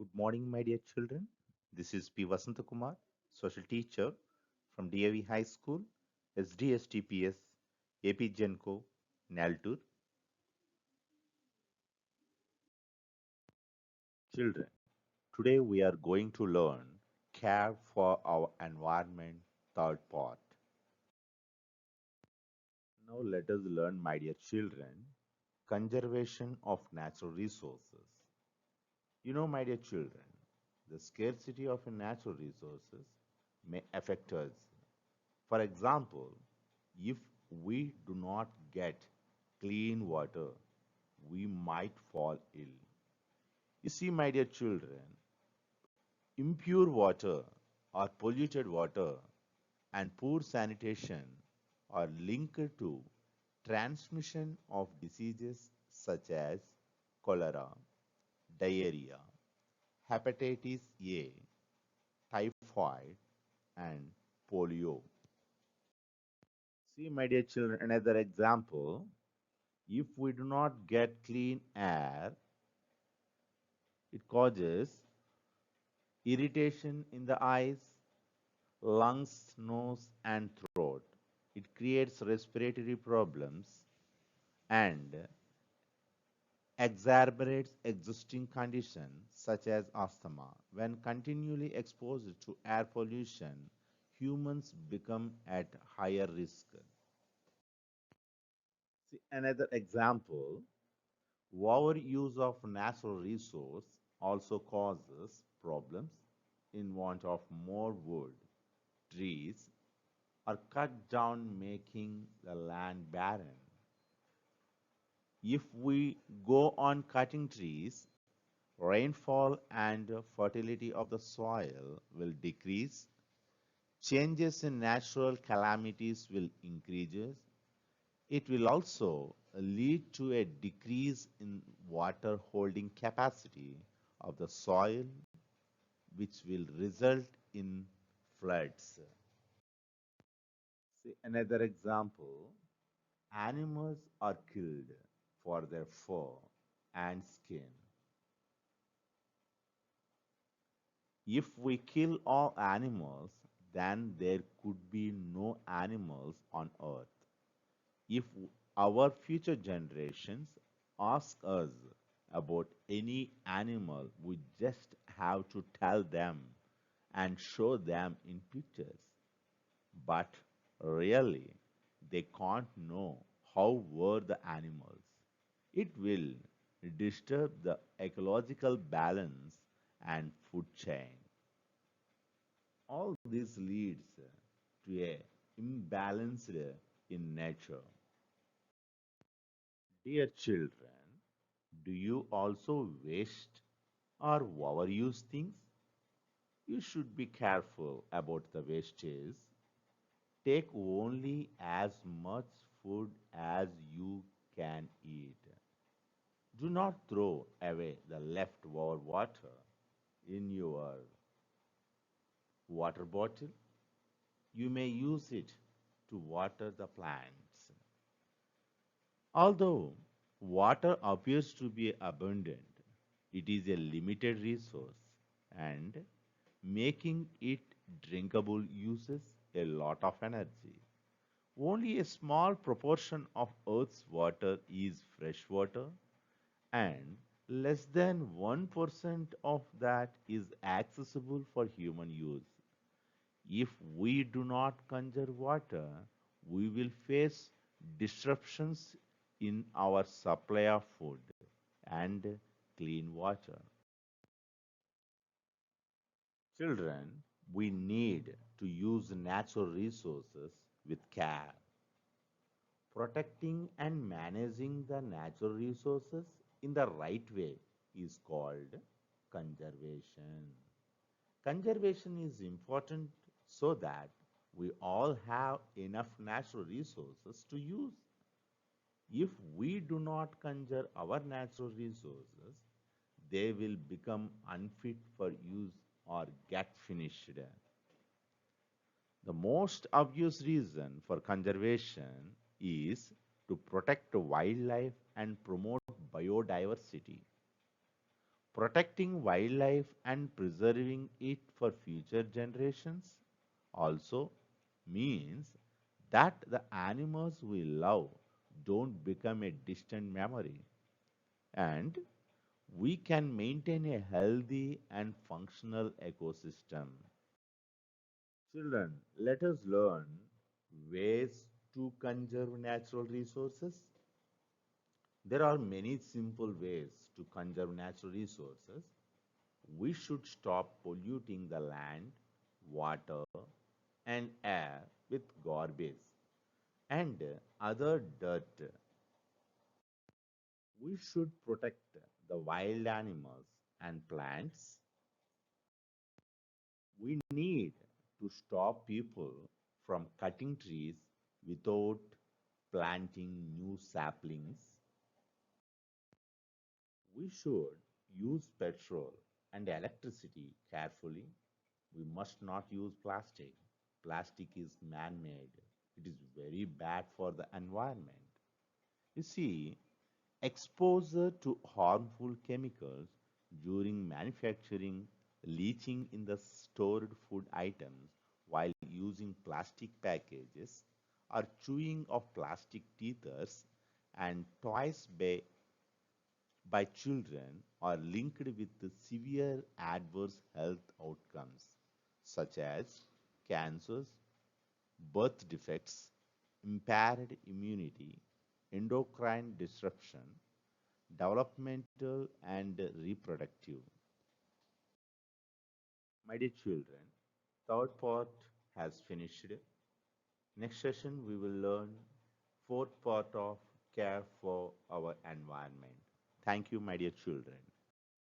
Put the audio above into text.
Good morning, my dear children. This is P. Vasantakumar, social teacher from DAV High School, SDSTPS, AP Genco, Naltur. Children, today we are going to learn care for our environment, third part. Now let us learn, my dear children, conservation of natural resources. My dear children, the scarcity of natural resources may affect us. For example, if we do not get clean water, we might fall ill. You see, my dear children, impure water or polluted water and poor sanitation are linked to transmission of diseases such as cholera, diarrhea, hepatitis A, typhoid, and polio. See, my dear children, another example. If we do not get clean air, it causes irritation in the eyes, lungs, nose, and throat. It creates respiratory problems and exacerbates existing conditions such as asthma. When continually exposed to air pollution, humans become at higher risk. See, another example, our use of natural resource also causes problems in want of more wood. Trees are cut down, making the land barren. If we go on cutting trees, rainfall and fertility of the soil will decrease. Changes in natural calamities will increase. It will also lead to a decrease in water holding capacity of the soil, which will result in floods. See, another example, animals are killed for their fur and skin. If we kill all animals, then there could be no animals on earth. If our future generations ask us about any animal, we just have to tell them and show them in pictures. But really, they can't know how were the animals. It will disturb the ecological balance and food chain. All this leads to a imbalance in nature. Dear children, do you also waste or overuse things? You should be careful about the wastage. Take only as much food as you can eat. Do not throw away the leftover water in your water bottle. You may use it to water the plants. Although water appears to be abundant, it is a limited resource and making it drinkable uses a lot of energy. Only a small proportion of Earth's water is fresh water, and less than 1% of that is accessible for human use. If we do not conserve water, we will face disruptions in our supply of food and clean water. Children, we need to use natural resources with care. Protecting and managing the natural resources in the right way is called conservation. Conservation is important so that we all have enough natural resources to use. If we do not conserve our natural resources, they will become unfit for use or get finished. The most obvious reason for conservation is to protect wildlife and promote biodiversity. Protecting wildlife and preserving it for future generations also means that the animals we love don't become a distant memory, and we can maintain a healthy and functional ecosystem. Children, let us learn ways to conserve natural resources. There are many simple ways to conserve natural resources. We should stop polluting the land, water, and air with garbage and other dirt. We should protect the wild animals and plants. We need to stop people from cutting trees without planting new saplings. We should use petrol and electricity carefully. We must not use plastic. Plastic is man made, it is very bad for the environment. You see, exposure to harmful chemicals during manufacturing, leaching in the stored food items while using plastic packages, or chewing of plastic teethers and toys by children are linked with severe adverse health outcomes such as cancers, birth defects, impaired immunity, endocrine disruption, developmental and reproductive. My dear children, third part has finished. Next session we will learn fourth part of care for our environment. Thank you, my dear children.